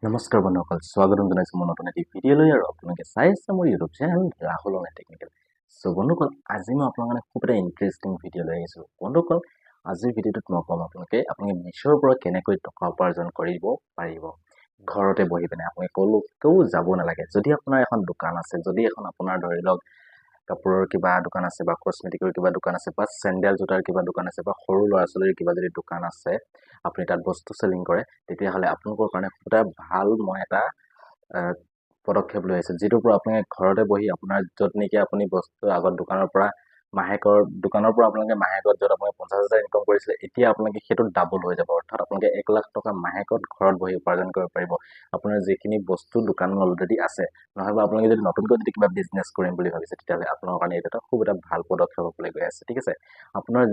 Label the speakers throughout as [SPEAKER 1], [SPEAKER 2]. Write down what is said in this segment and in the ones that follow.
[SPEAKER 1] নমস্কাৰ বন্ধুসকল, স্বাগতম জনাইছোঁ মোৰ নতুন এটি ভিডিঅ'লৈ আৰু আপোনালোকে চাই আছে মোৰ YouTube channel Rahul online technical. So' বন্ধুসকল, আজি মই আপোনালোকৰ কাৰণে খুব এটা ইণ্টাৰেষ্টিং ভিডিঅ' লৈ আহিছোঁ। বন্ধুসকল, আজিৰ ভিডিঅ'টোত মই ক'ম আপোনালোকে মিছ'ৰ পৰা কেনেকৈ টকা উপাৰ্জন কৰিব পাৰিব ঘৰতে বহি পিনে। আপুনি ক'লৈকো যাব নালাগে। যদি আপোনাৰ এখন দোকান আছে, যদি এখন আপোনাৰ ধৰি লওক কাপোৰৰ কিবা দোকান আছে বা কচমেটিকৰ কিবা দোকান আছে বা চেণ্ডেল জোতাৰ কিবা দোকান আছে বা সৰু ল'ৰা ছোৱালীৰ কিবা যদি দোকান আছে, আপুনি তাত বস্তু চেলিং কৰে, তেতিয়াহ'লে আপোনালোকৰ কাৰণে খুব এটা ভাল মই এটা পদক্ষেপ লৈ আহিছোঁ, যিটোৰ পৰা আপোনালোকে ঘৰতে বহি আপোনাৰ য'ত নেকি আপুনি বস্তু আগত দোকানৰ পৰা আপোনালোকে মাহেকত য'ত আপুনি 50,000 ইনকাম কৰিছিলে, এতিয়া আপোনালোকে সেইটো ডাবল হৈ যাব। অৰ্থাৎ আপোনালোকে 1 লাখ টকা মাহেকত ঘৰত বহি উপাৰ্জন কৰিব পাৰিব। আপোনাৰ যিখিনি বস্তু দোকানত অলৰেডি আছে, নহ'বা আপোনালোকে যদি নতুনকৈ যদি কিবা বিজনেছ কৰিম বুলি ভাবিছে, তেতিয়াহ'লে আপোনালোকৰ কাৰণে এইটো এটা খুব এটা ভাল পদক্ষেপ হ'বলৈ গৈ আছে। ঠিক আছে, আপোনাৰ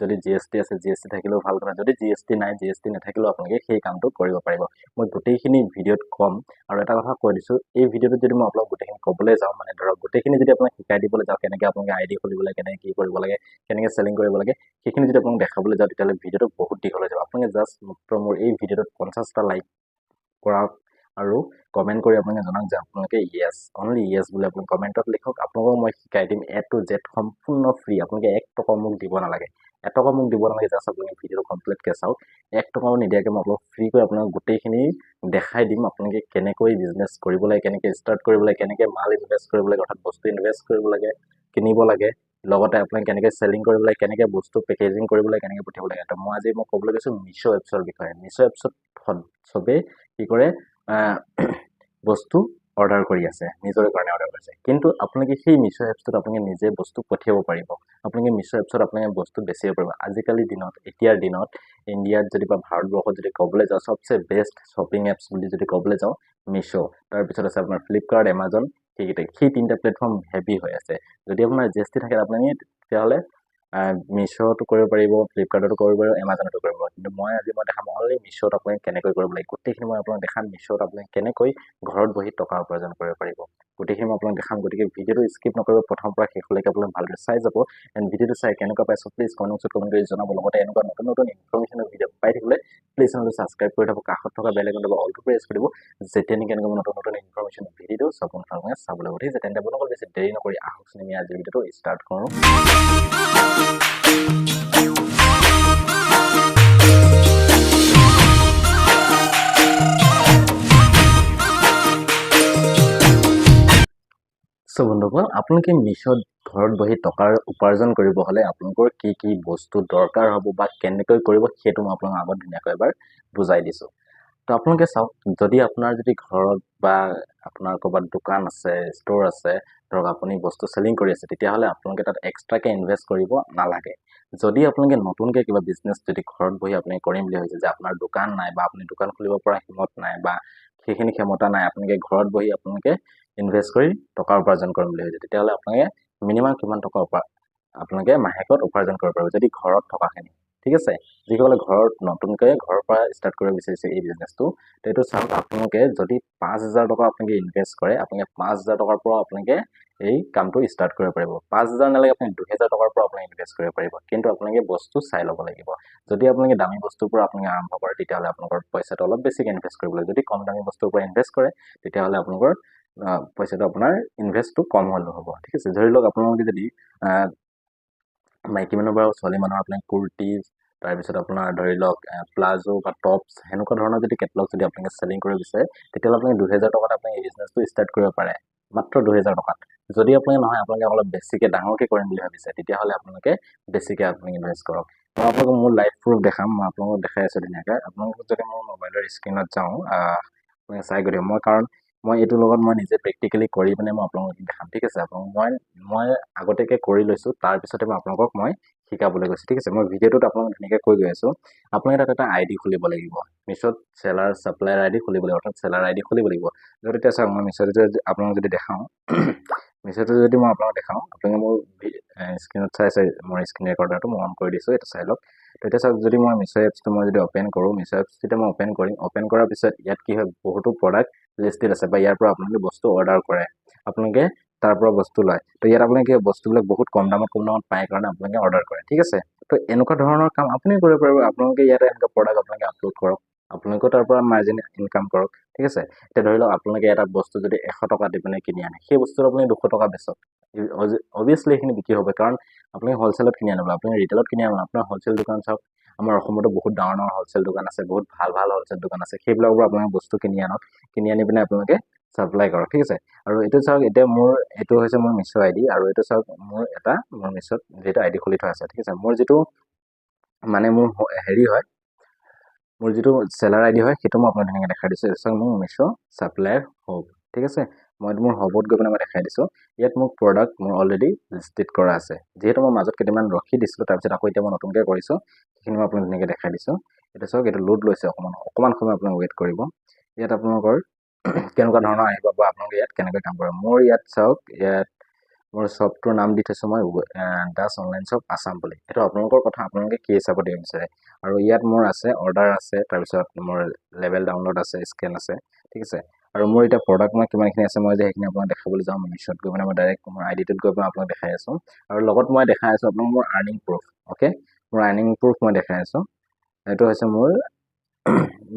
[SPEAKER 1] যদি GST আছে, GST থাকিলেও ভাল কথা। যদি GST নাই, GST নাথাকিলেও আপোনালোকে সেই কামটো কৰিব পাৰিব। মই গোটেইখিনি ভিডিঅ'ত ক'ম। আৰু এটা কথা কৈ দিছোঁ, এই ভিডিঅ'টোত যদি মই আপোনাক গোটেইখিনি ক'বলৈ যাওঁ, মানে ধৰক গোটেইখিনি যদি আপোনাক শিকাই দিবলৈ যাওঁ, কেনেকৈ আপোনালোকে ID খুলিব লাগে, কেনেকৈ কি কৰিব লাগে, কেনেকৈ চেলিং কৰিব লাগে, সেইখিনি যদি আপোনাক দেখাবলৈ যাওঁ, তেতিয়াহ'লে ভিডিঅ'টো বহুত দীঘল হৈ যাব। আপোনালোকে জাষ্ট মাত্ৰ মোৰ এই ভিডিঅ'টোত 50টা লাইক কৰক আৰু কমেণ্ট কৰি আপোনালোকে জনাওক যে আপোনালোকে য়েছ, অনলি য়েছ বুলি আপুনি কমেণ্টত লিখক। আপোনালোকক মই শিকাই দিম A to Z সম্পূৰ্ণ ফ্ৰী। আপোনালোকে 1 টকাও মোক দিব নালাগে। 1 টকা মোক দিব নালাগে, জাষ্ট আপোনালোকে ভিডিঅ'টো কমপ্লিটকৈ চাওক। 1 টকাও নিদিয়াকৈ মই আপোনালোকক ফ্ৰীকৈ আপোনাক গোটেইখিনি দেখাই দিম। আপোনালোকে কেনেকৈ বিজনেছ কৰিব লাগে, কেনেকৈ ষ্টাৰ্ট কৰিব লাগে, কেনেকৈ মাল ইনভেষ্ট কৰিব লাগে, অৰ্থাৎ বস্তু ইনভেষ্ট কৰিব লাগে, কিনিব লাগে, লগতে আপোনালোকে কেনেকৈ চেলিং কৰিব লাগে, কেনেকৈ বস্তু পেকেজিং কৰিব লাগে, কেনেকৈ পঠিয়াব লাগে। তো আজি মই ক'বলৈ গৈছোঁ মিছ'ৰ এপছৰ বিষয়ে। মিছ'ৰ এপছত চবেই কি কৰে, বস্তু অৰ্ডাৰ কৰি আছে, নিজৰে কাৰণে অৰ্ডাৰ কৰিছে। কিন্তু আপোনালোকে সেই মিছ'ৰ এপছটোত আপোনালোকে নিজে বস্তু পঠিয়াব পাৰিব। আপোনালোকে মিছ'ৰ এপছত আপোনালোকে বস্তু বেচিব পাৰিব। আজিকালিৰ দিনত, এতিয়াৰ দিনত ইণ্ডিয়াত যদি বা ভাৰতবৰ্ষত যদি ক'বলৈ যাওঁ, চবচে বেষ্ট শ্বপিং এপছ বুলি যদি ক'বলৈ যাওঁ, মিছ'ৰ। তাৰপিছত আছে আপোনাৰ ফ্লিপকাৰ্ট, এমাজন, সেই 3টা প্লেটফৰ্ম হেভি হৈ আছে। যদি আপোনাৰ GST থাকে, আপুনি তেতিয়াহ'লে মিছ'টো কৰিব পাৰিব, ফ্লিপকাৰ্টতো কৰিব পাৰিব, এমাজনতো কৰিব পাৰিব। কিন্তু মই দেখাম অনলি মিছ'ত আপুনি কেনেকৈ কৰিব লাগে। গোটেইখিনি মই আপোনাক দেখাম মিছ'ত আপুনি কেনেকৈ ঘৰত বহি টকা উপাৰ্জন কৰিব পাৰিব। গোটেইখিনি মই আপোনাক দেখাম। গতিকে ভিডিঅ'টো স্কিপ নকৰিব, প্ৰথমৰ পৰা শেষলৈকে আপোনাক ভালদৰে চাই যাব। এণ্ড ভিডিঅ'টো চাই কেনেকুৱা পাইছোঁ প্লিজ কমেণ্ট কৰি জনাব। লগতে এনেকুৱা নতুন নতুন ইনফৰ্মেশ্যনৰ ভিডিঅ' পাই থাকিবলৈ প্লিজ চেনেলটো ছাবস্ক্ৰাইব কৰি থ'ব, কাষত থকা বেল আইকনটো অলটো প্ৰেছ কৰি দিব, যেতিয়া নেকি এনেকুৱা নতুন নতুন ইনফৰ্মেশ্যন ভিডিঅ' আপোনালোকে চাবলৈ ঠিক আছে। তেন্তে বন্ধুসকল, বেছি দেৰি নকৰি আহকচোন আমি আজিৰ ভিডিঅ'টো ষ্টাৰ্ট কৰোঁ। চ' বন্ধুসকল, আপোনালোকে মিছ'ত ঘৰত বহি টকাৰ উপাৰ্জন কৰিব হ'লে আপোনালোকৰ কি কি বস্তু দৰকাৰ হ'ব বা কেনেকৈ কৰিব, সেইটো মই আপোনালোকক আগত ধুনীয়াকৈ এবাৰ বুজাই দিছোঁ। তো আপোনালোকে চাওক, যদি আপোনাৰ ঘৰত বা আপোনাৰ ক'ৰবাত দোকান আছে, ষ্ট'ৰ আছে, ধৰক আপুনি বস্তু চেলিং কৰি আছে, তেতিয়াহ'লে আপোনালোকে তাত এক্সট্ৰাকৈ ইনভেষ্ট কৰিব নালাগে। যদি আপোনালোকে নতুনকৈ কিবা বিজনেছ যদি ঘৰত বহি আপুনি কৰিম বুলি ভাবিছে, যে আপোনাৰ দোকান নাই বা আপুনি দোকান খুলিব পৰা হিম্মত নাই বা সেইখিনি ক্ষমতা নাই, আপোনালোকে ঘৰত বহি আপোনালোকে ইনভেষ্ট কৰি টকা উপাৰ্জন কৰিম বুলি ভাবিছে, তেতিয়াহ'লে আপোনালোকে মিনিমাম কিমান টকা আপোনালোকে মাহেকত উপাৰ্জন কৰিব পাৰিব, যদি ঘৰত থকাখিনি। ঠিক আছে, যিসকলে ঘৰত নতুনকৈ ঘৰৰ পৰা ষ্টাৰ্ট কৰিব বিচাৰিছে এই বিজনেছটো, তো এইটো চাওক, আপোনালোকে যদি 5,000 টকা আপোনালোকে ইনভেষ্ট কৰে, আপোনালোকে 5,000 টকাৰ পৰা আপোনালোকে এই কামটো ষ্টাৰ্ট কৰিব পাৰিব। 5,000 নালাগে, আপুনি 2,000 টকাৰ পৰা আপুনি ইনভেষ্ট কৰিব পাৰিব। কিন্তু আপোনালোকে বস্তু চাই ল'ব লাগিব। যদি আপোনালোকে দামী বস্তুৰ পৰা আপোনালোকে আৰম্ভ কৰে, তেতিয়াহ'লে আপোনালোকৰ পইচাটো অলপ বেছিকৈ ইনভেষ্ট কৰিব লাগিব। যদি কম দামী বস্তুৰ পৰা ইনভেষ্ট কৰে, তেতিয়াহ'লে আপোনালোকৰ পইচাটো আপোনাৰ ইনভেষ্টটো কম হ'লেও হ'ব। ঠিক আছে, ধৰি লওক আপোনালোকে যদি মাইকী মানুহৰ বা ছোৱালী মানুহৰ আপোনাৰ কুৰ্তিজ, তাৰপিছত আপোনাৰ ধৰি লওক প্লাজো বা টপছ, সেনেকুৱা ধৰণৰ যদি কেটলগ যদি আপোনালোকে চেলিং কৰিব বিচাৰে, তেতিয়াহ'লে আপুনি 2,000 টকাত আপুনি এই বিজনেছটো ষ্টাৰ্ট কৰিব পাৰে, মাত্ৰ 2,000 টকাত। যদি আপুনি নহয়, আপোনালোকে অলপ বেছিকৈ ডাঙৰকৈ কৰিম বুলি ভাবিছে, তেতিয়াহ'লে আপোনালোকে বেছিকৈ আপুনি ইনভেষ্ট কৰক। মই আপোনালোকক মোৰ লাইভ প্ৰুফ দেখাম, মই আপোনালোকক দেখাই আছোঁ ধুনীয়াকৈ। আপোনালোকক যদি মোৰ মোবাইলৰ স্ক্ৰীণত যাওঁ, আপোনালোকে চাই গৈ দিয়ক। কাৰণ মই এইটোৰ লগত মই নিজে প্ৰেক্টিকেলি কৰি পিনে মই আপোনালোকক দেখাম। ঠিক আছে, মই আগতীয়াকৈ কৰি লৈছোঁ, তাৰপিছতে মই আপোনালোকক মই শিকাবলৈ গৈছোঁ। ঠিক আছে, মই ভিডিঅ'টোত আপোনালোকক ধুনীয়াকৈ কৈ গৈ আছোঁ। আপোনালোকে তাত এটা ID খুলিব লাগিব, মিছ'ত চেলাৰ ছাপ্লায়াৰ ID খুলিব লাগিব, অৰ্থাৎ চেলাৰ ID খুলিব লাগিব। যদি এতিয়া চাওক, মই মিছ'ত আপোনালোকক যদি দেখাওঁ, মিছ'টো যদি মই আপোনালোকক দেখাওঁ, আপোনালোকে মোৰ স্ক্ৰীণত চাই মোৰ স্ক্ৰীণ ৰেকৰ্ডাৰটো মই অন কৰি দিছোঁ, এইটো চাই লওক। তো এতিয়া চাওক, যদি মই মিছ'ৰ এপছটো মই যদি অ'পেন কৰোঁ, মিছ'ৰ এপছ যেতিয়া মই অ'পেন কৰিম, অ'পেন কৰাৰ পিছত ইয়াত কি হয়, বহুতো প্ৰডাক্ট লিষ্টেড আছে, বা ইয়াৰ পৰা আপোনালোকে বস্তু অৰ্ডাৰ কৰে, আপোনালোকে তাৰ পৰা বস্তু লয়। তো ইয়াত আপোনালোকে বস্তুবিলাক বহুত কম দামত পায় কাৰণে আপোনালোকে অৰ্ডাৰ কৰে। ঠিক আছে, তো এনেকুৱা ধৰণৰ কাম আপুনি কৰিব পাৰিব। আপোনালোকে ইয়াতে এনেকুৱা প্ৰডাক্ট আপোনালোকে আপলোড কৰক, আপোনালোকেও তাৰ পৰা মাৰ্জিন ইনকাম কৰক ঠিক আছে এতিয়া ধৰি লওক আপোনালোকে এটা বস্তু যদি 100 টকা দি পিনে কিনি আনে সেই বস্তুটো আপুনি 200 টকা বেচক অবভিয়াছলি এইখিনি বিক্ৰী হ'ব কাৰণ আপুনি হ'লচেলত কিনি আনিব আপুনি ৰিটেলত কিনি আনিব আপোনাৰ হ'লচেল দোকান চাওক আমাৰ অসমতো বহুত ডাঙৰ ডাঙৰ হ'লচেল দোকান আছে বহুত ভাল ভাল হ'লচেল দোকান আছে সেইবিলাকৰ পৰা আপোনালোকে বস্তু কিনি আনক কিনি আনি পিনে আপোনালোকে সাপ্লাই কৰক ঠিক আছে আৰু এইটো চাওক এতিয়া মোৰ এইটো হৈছে মোৰ মিছো আইডি আৰু এইটো চাওক মোৰ মিছোত যেটা আইডি খুলি থোৱা আছে ঠিক আছে মোৰ যেটো মানে মোৰ হেৰি হয় মোৰ যেটো সেলাৰ আইডি হয় সেইটো মই আপোনাক ধুনীয়াকৈ দেখাই দিছো চাওক মোৰ মিছো সাপ্লায়াৰ হব ঠিক আছে মই মোৰ হবত গৈ পিনে মই দেখাই দিছো ইয়াত মোক প্ৰডাক্ট মোৰ অলৰেডি লিস্টেড কৰা আছে যেহেতু মই মাজত কেইটামান ৰখি দিছিলো তাৰপিছত আকৌ এতিয়া মই নতুনকৈ কৰিছো সেইখিনি মই আপোনাক ধুনীয়াকৈ দেখাই দিছো এটা চাওক এটা লোড লৈছে অকমান সময় আপোনাক ৱেট কৰিব ইয়াত আপোনালোকৰ কেনেকুৱা ধৰণৰ আহিব বা আপোনালোকে ইয়াত কেনেকৈ কাম কৰে মোৰ ইয়াত চাওক ইয়াত মোৰ শ্বপটোৰ নাম দি থৈছো মই দাস অনলাইন শ্বপ আসাম বুলি এটা আপোনালোকৰ কথা আপোনালোকে কি হিচাপত দিব বিচাৰে আৰু ইয়াত মোৰ আছে অৰ্ডাৰ আছে তাৰপিছত মোৰ লেভেল ডাউনলোড আছে স্কেন আছে ঠিক আছে আৰু মোৰ এটা প্ৰডাক্ট মই কিমানখিনি আছে মই যে সেইখিনি আপোনাক দেখাবলৈ যাম মিছোত গৈ মানে মই ডাইৰেক্ট মোৰ আইডিটোত গৈ পিনে আপোনাক দেখাই আছো আৰু লগত মই দেখাই আছো আপোনাক মোৰ আৰ্নিং প্ৰুফ ওকে মোৰ আৰ্নিং প্ৰুফ মই দেখাই আছো এইটো হৈছে মোৰ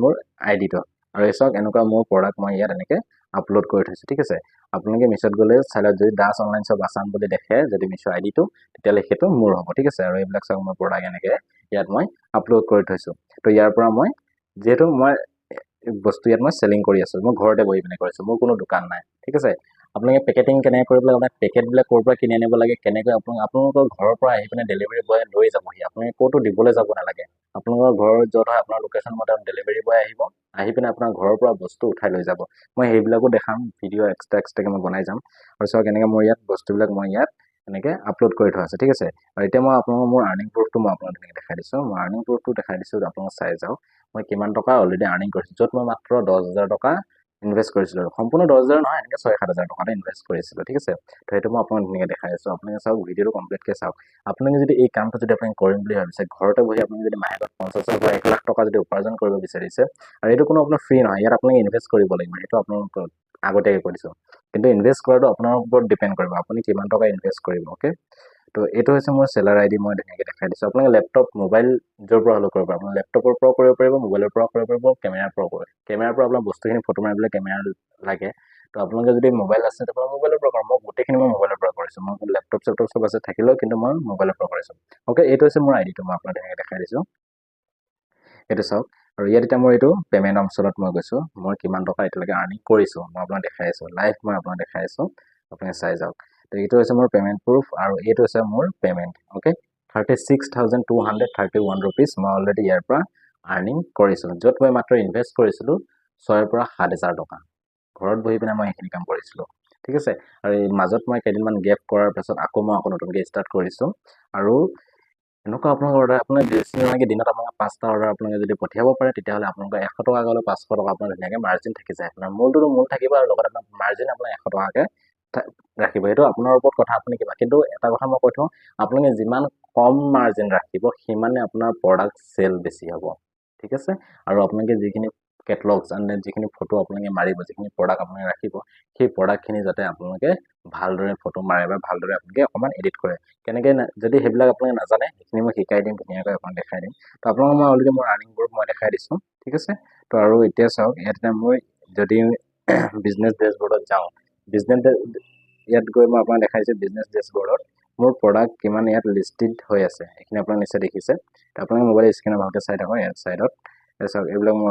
[SPEAKER 1] মোৰ আইডিটো আৰু এই চাওক এনেকুৱা মোৰ প্ৰডাক্ট মই ইয়াত এনেকে আপলোড কৰি থৈছো ঠিক আছে আপোনালোকে মিছোত গলে চাইলত যদি দাস অনলাইন শ্বপ আসাম বুলি দেখে যদি মিছো আইডিটো তেতিয়ালে সেইটো মোৰ হ'ব ঠিক আছে আৰু এইবিলাক চাওক মোৰ প্ৰডাক্ট এনেকে ইয়াত মই আপলোড কৰি থৈছো তো ইয়াৰ পৰা মই যেহেতু মই বস্তু ইয়াত মই সেলিং কৰি আছো মই ঘৰতে বহি পিনে কৰিছো মোৰ কোনো দোকান নাই ঠিক আছে আপোনালোকে পেকেটিং কেনেকৈ কৰিবলৈ আপোনাক পেকেটবিলাক ক'ৰ পৰা কিনি আনিব লাগে কেনেকৈ আপোনালোকৰ ঘৰৰ পৰা আহি পিনে ডেলিভাৰী বয় লৈ যাবহি আপোনালোকে ক'তো দিবলৈ যাব নালাগে আপোনালোকৰ ঘৰৰ য'ত হয় আপোনাৰ লোকেশ্যন মতে ডেলিভাৰী বয় আহিব আহি পিনে আপোনাৰ ঘৰৰ পৰা বস্তু উঠাই লৈ যাব মই সেইবিলাকো দেখাম ভিডিঅ' এক্সট্ৰাকে মই বনাই যাম আৰু চাওক এনেকৈ মোৰ ইয়াত বস্তুবিলাক মই ইয়াত এনেকৈ আপলোড কৰি থোৱা আছে ঠিক আছে আৰু এতিয়া মই আপোনালোকক মোৰ আৰ্নিং প্ৰুফটো মই আপোনাক ধুনীয়াকৈ দেখাই দিছোঁ মই আৰ্নিং প্ৰুফটো দেখাই দিছোঁ আপোনালোক চাই যাওক মই কিমান টকা অলৰেডি আৰ্নিং কৰিছোঁ য'ত মই মাত্ৰ 10,000 টকা ইনভেষ্ট কৰিছিলোঁ সম্পূৰ্ণ 10,000 নহয় এনেকৈ 6-7,000 টকা ইনভেষ্ট কৰিছিলোঁ ঠিক আছে তো সেইটো মই আপোনাক ধুনীয়াকৈ দেখাই আছোঁ আপোনালোকে চাওক ভিডিঅ'টো কমপ্লিটকৈ চাওক আপোনালোকে যদি এই কামটো যদি আপুনি কৰিম বুলি ভাবিছে ঘৰতে বহি আপুনি যদি মাহেকত 50,000 পৰা 1 লাখ টকা যদি উপাৰ্জন কৰিব বিচাৰিছে আৰু এইটো কোনো আপোনাৰ ফ্ৰী নহয় ইয়াত আপোনালোকে ইনভেষ্ট কৰিব লাগিব সেইটো আপোনালোকক আগতীয়াকৈ কৈ দিছোঁ কিন্তু ইনভেষ্ট কৰাটো আপোনাৰ ওপৰত ডিপেণ্ড কৰিব আপুনি কিমান টকা ইনভেষ্ট কৰিব ওকে তো এইটো হৈছে মোৰ সেলাৰ আইডি মই ধুনীয়াকৈ দেখাই দিছোঁ আপোনালোকে লেপটপ মোবাইল য'ৰ পৰা হ'লেও কৰিব পাৰিব আপোনাৰ লেপটপৰ পৰাও কৰিব পাৰিব মোবাইলৰ পৰাও কৰিব পাৰিব কেমেৰাৰ পৰাও কৰিব কেমেৰাৰ পৰা আপোনাৰ বস্তুখিনি ফটো মাৰিবলৈ কেমেৰা লাগে তো আপোনালোকে যদি মোবাইল আছে তো আপোনাৰ মোবাইলৰ পৰা কৰিব মই গোটেইখিনি মই মোবাইলৰ পৰা কৰিছোঁ মই লেপটপ চেপটপ চব আছে থাকিলেও কিন্তু মই মোবাইলৰ পৰা কৰিছোঁ ওকে এইটো হৈছে মোৰ আইডিটো মই আপোনাক ধুনীয়াকৈ দেখাই দিছোঁ এইটো চাওক আৰু ইয়াত এতিয়া মই এইটো পেমেণ্ট অপশ্যনত মই গৈছোঁ মই কিমান টকা এতিয়ালৈকে আৰ্নিং কৰিছোঁ মই আপোনাক দেখাই আছোঁ লাইভ মই আপোনাক দেখাই আছোঁ আপুনি চাই যাওক তো এইটো হৈছে মোৰ পেমেণ্ট প্ৰুফ আৰু এইটো হৈছে মোৰ পেমেণ্ট ওকে 36,231 rupees মই অলৰেডি ইয়াৰ পৰা আৰ্নিং কৰিছোঁ য'ত মই মাত্ৰ ইনভেষ্ট কৰিছিলোঁ 6 পৰা 7,000 টকা ঘৰত বহি পিনে মই এইখিনি কাম কৰিছিলোঁ ঠিক আছে আৰু এই মাজত মই কেইদিনমান গেপ কৰাৰ পাছত আকৌ নতুনকৈ ষ্টাৰ্ট কৰিছোঁ আৰু এনেকুৱা আপোনালোকৰ অৰ্ডাৰ আপোনাৰ বেছিভাগে দিনত আপোনাক 5টা অৰ্ডাৰ আপোনালোকে যদি পঠিয়াব পাৰে তেতিয়াহ'লে আপোনালোকৰ 100 টকা গ'লে 500 টকা আপোনাৰ ধুনীয়াকৈ মাৰ্জিন থাকি যায় আপোনাৰ মূলটোতো মূল থাকিব আৰু লগতে আপোনাৰ মাৰ্জিন আপোনাৰ 100 টকাকৈ ৰাখিব সেইটো আপোনাৰ ওপৰত কথা আপুনি কিবা কিন্তু এটা কথা মই কৈ থওঁ আপোনালোকে যিমান কম মাৰ্জিন ৰাখিব সিমানে আপোনাৰ প্ৰডাক্ট চেল বেছি হ'ব ঠিক আছে আৰু আপোনালোকে যিখিনি কেটলগছ আন যিখিনি ফটো আপোনালোকে মাৰিব যিখিনি প্ৰডাক্ট আপোনালোকে ৰাখিব সেই প্ৰডাক্টখিনি যাতে আপোনালোকে ভালদৰে ফটো মাৰে বা ভালদৰে আপোনালোকে অকণমান এডিট কৰে কেনেকৈ যদি সেইবিলাক আপোনালোকে নাজানে সেইখিনি মই শিকাই দিম ধুনীয়াকৈ আপোনাক দেখাই দিম তো আপোনালোকক মই অলৰেডি মোৰ আৰ্নিং প্ৰুফ মই দেখাই দিছোঁ ঠিক আছে তো আৰু এতিয়া চাওক ইয়াত মই যদি বিজনেছ ডেছবৰ্ডত যাওঁ বিজনেছ ইয়াত গৈ মই আপোনাক দেখাইছোঁ বিজনেছ ডেছবৰ্ডত মোৰ প্ৰডাক্ট কিমান ইয়াত লিষ্টেড হৈ আছে এইখিনি আপোনালোকে নিশ্চয় দেখিছে তো আপোনালোকে মোবাইল স্ক্ৰীনত ভালকৈ চাই থাকক ইয়াত ছাইডত চাওক এইবিলাক মোৰ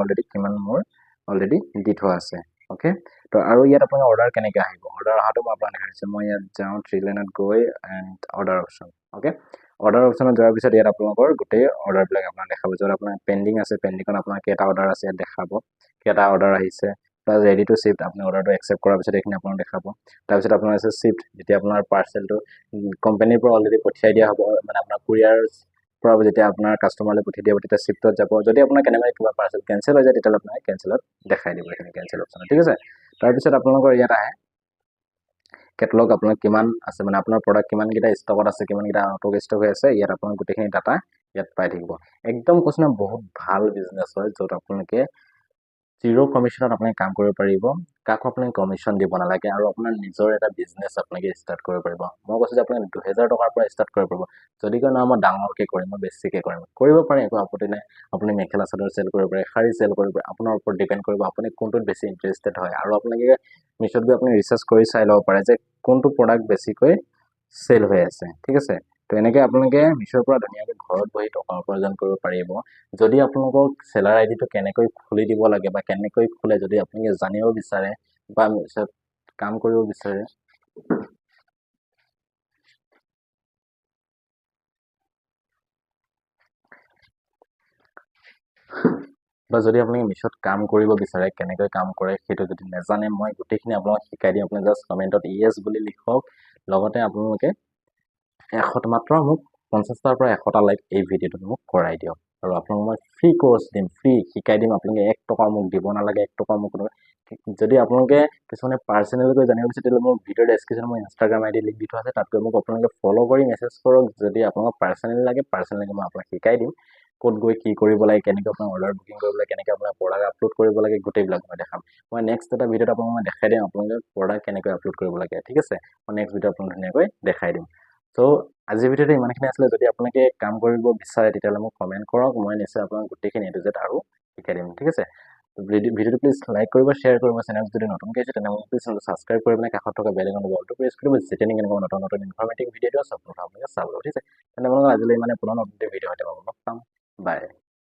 [SPEAKER 1] অলৰেডি দি থোৱা আছে ওকে তো আৰু ইয়াত আপোনালোকে অৰ্ডাৰ কেনেকৈ আহিব অৰ্ডাৰ অহাটো মই আপোনাক দেখাইছোঁ মই ইয়াত যাওঁ 3 লাইনত গৈ and order option okay order অপশ্যনত যোৱাৰ পিছত ইয়াত আপোনালোকৰ গোটেই অৰ্ডাৰবিলাক আপোনাক দেখাব য'ত আপোনাৰ পেণ্ডিং আছে পেণ্ডিঙত আপোনাৰ কেইটা অৰ্ডাৰ আছে ইয়াত দেখাব কেইটা অৰ্ডাৰ আহিছে প্লাছ ৰেডি টু শ্বিফ্ট আপুনি অৰ্ডাৰটো একচেপ্ট কৰাৰ পিছত এইখিনি আপোনাক দেখাব তাৰপিছত আপোনাৰ আছে শ্বিফ্ট যেতিয়া আপোনাৰ পাৰ্চেলটো কোম্পানীৰ পৰা অলৰেডি পঠিয়াই দিয়া হ'ব মানে আপোনাৰ কুৰিয়াৰ পৰা যেতিয়া আপোনাৰ কাষ্টমাৰলৈ পঠিয়াই দিব তেতিয়া শ্বিফ্টত যাব যদি আপোনাৰ কেনেবাকৈ কিবা পাৰ্চেল কেঞ্চেল হৈ যায় তেতিয়াহ'লে আপোনাক কেঞ্চেলত দেখাই দিব এইখিনি কেঞ্চেল অপশ্যন ঠিক আছে তাৰপিছত আপোনালোকৰ ইয়াত আহে কেটলগ আপোনাৰ কিমান আছে মানে আপোনাৰ প্ৰডাক্ট কিমানকেইটা ষ্টকত আছে কিমানকেইটা আউট অফ ষ্টক হৈ আছে ইয়াত আপোনাৰ গোটেইখিনি ডাটা ইয়াত পাই থাকিব একদম কৈছোঁ ন বহুত ভাল বিজনেছ হয় য'ত আপোনালোকে জিৰ' কমিশ্যনত আপুনি কাম কৰিব পাৰিব, কাকো আপুনি কমিশ্যন দিব নালাগে আৰু আপোনাৰ নিজৰ এটা বিজনেছ আপোনালোকে ষ্টাৰ্ট কৰিব পাৰিব। মই কৈছোঁ যে আপুনি 2000 টকাৰ পৰা ষ্টাৰ্ট কৰিব পাৰিব। যদি কয় নহয় মই ডাঙৰকৈ কৰিম, মই বেছিকৈ কৰিম, কৰিব পাৰে, একো আপত্তি নাই। আপুনি মেখেলা চাদৰ চেল কৰিব পাৰে, শাৰী চেল কৰিব পাৰে, আপোনাৰ ওপৰত ডিপেণ্ড কৰিব আপুনি কোনটোত বেছি ইণ্টাৰেষ্টেড হয়। আৰু আপোনালোকে মিছ'ত গৈ আপুনি ৰিচাৰ্চ কৰি চাই ল'ব পাৰে যে কোনটো প্ৰডাক্ট বেছিকৈ চেল হৈ আছে, ঠিক আছে। তো এনেকৈ আপোনালোকে মিছ'ৰ পৰা ধুনীয়াকৈ ঘৰত বহি টকা উপাৰ্জন কৰিব পাৰিব। যদি আপোনালোকক চেলাৰ আইডিটো কেনেকৈ খুলি দিব লাগে বা কেনেকৈ খোলে যদি আপোনালোকে জানিব বিচাৰে বা মিছ'ত কাম কৰিব বিচাৰে, বা যদি আপুনি মিছ'ত কাম কৰিব বিচাৰে, কেনেকৈ কাম কৰে সেইটো যদি নাজানে, মই গোটেইখিনি আপোনাক শিকাই দিম। আপুনি জাষ্ট কমেণ্টত ইয়েছ বুলি লিখক, লগতে আপোনালোকে মাত্ৰ মোক 50টাৰ পৰা 100টা লাইক এই ভিডিঅ'টোত মোক কৰাই দিয়ক। আৰু আপোনাক মই ফ্ৰী কোৰ্চ দিম, ফ্ৰী শিকাই দিম। আপোনালোকে 1 টকা মোক দিব নালাগে, 1 টকা মোক যদি আপোনালোকে কিছুমানে পাৰ্চনেলকৈ জানিব বিচাৰে তেতিয়াহ'লে মোৰ ভিডিঅ'ৰ ডেছক্ৰিপশ্যনত মই ইনষ্টাগ্ৰাম আইডি লিংক দি থোৱা আছে, তাতকৈ মোক আপোনালোকে ফ'ল' কৰি মেছেজ কৰক। যদি আপোনালোকক পাৰ্চনেলি লাগে, পাৰ্চনেলি মই আপোনাক শিকাই দিম ক'ত গৈ কি কৰিব লাগে, কেনেকৈ আপোনাৰ অৰ্ডাৰ বুকিং কৰিব লাগে, কেনেকৈ আপোনাৰ প্ৰডাক্ট আপলোড কৰিব লাগে, গোটেইবিলাক মই দেখাম। মই নেক্সট এটা ভিডিঅ'ত আপোনাক মই দেখাই দিম আপোনালোকে প্ৰডাক্ট কেনেকৈ আপলোড কৰিব লাগে, ঠিক আছে। মই নেক্সট ভিডিঅ' আপোনাক ধুনীয়াকৈ দেখাই দিম। চ' আজিৰ ভিডিঅ'টো ইমানখিনি আছিলে। যদি আপোনালোকে কাম কৰিব বিচাৰে তেতিয়াহ'লে মোক কমেণ্ট কৰক, মই নিশ্চয় আপোনাক গোটেইখিনি A to Z আৰু শিকাই দিম, ঠিক আছে। ভিডিঅ'টো প্লিজ লাইক কৰিব, শ্বেয়াৰ কৰিব, চেনেল যদি নতুনকৈ আছে তেনেহ'লে প্লিজ ছাবস্ক্ৰাইব কৰি পেলাই কাষত থকা বেল আইকনটো অলটো প্ৰেছ কৰিব, যেতিয়া নেকি এনেকুৱা নতুন নতুন ইনফৰ্মেটিভ ভিডিঅ'টো আপোনালোকে চাব, ঠিক আছে। তেনে আপোনালোকক আজিলৈ পুনৰ নতুন ভিডিঅ' সৈতে মই লগ পাম, বাই।